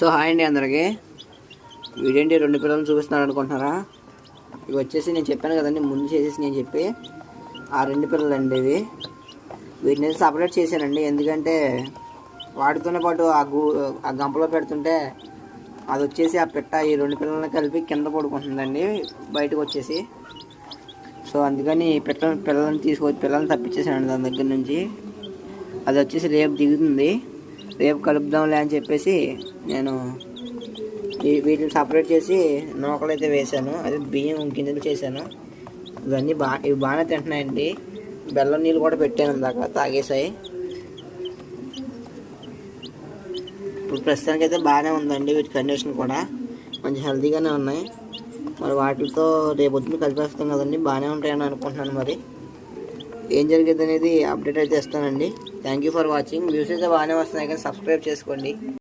So hi అండి అందరికీ. వీడేంటి 2 పిల్లలు చూపిస్తున్నాడు అనుకుంటున్నారా? ఇవి వచ్చేసి నేను చెప్పాను కదండి ముందు చేసేసి నేను చెప్పి ఆ 2 పిల్లలు అండి ఇవి. వీటిని సపరేట్ చేశానండి, ఎందుకంటే వాటితోనే పాటు ఆ గంపలో పెడుతుంటే అది వచ్చేసి ఆ పెట్ట ఈ 2 పిల్లల్ని కలిపి కింద పడుకుంటుందండి బయటకు వచ్చేసి. సో అందుకని పిల్లల్ని తప్పించేసానండి దాని దగ్గర నుంచి. అది వచ్చేసి రేపు దిగుతుంది, రేపు కలుపుదాంలే అని చెప్పేసి నేను వీటిని సపరేట్ చేసి నూకలు అయితే వేసాను. అది బియ్యం గింజలు చేశాను. ఇవన్నీ ఇవి బాగానే తింటున్నాయండి. బెల్లం నీళ్ళు కూడా పెట్టాను దాకా తాగేసాయి. ఇప్పుడు ప్రస్తుతానికి అయితే బాగానే ఉందండి. వీటి కండిషన్ కూడా మంచి హెల్తీగానే ఉన్నాయి. మరి వాటితో రేపు పొద్దున్న కలిపేస్తాం కదండి, బాగానే ఉంటాయని అనుకుంటున్నాను. మరి ఏం జరిగింది అనేది అప్డేట్ అయితే ఇస్తానండి. Thank you for watching. Views అయితే బాగానే వస్తున్నాయి కానీ సబ్స్క్రైబ్ చేసుకోండి.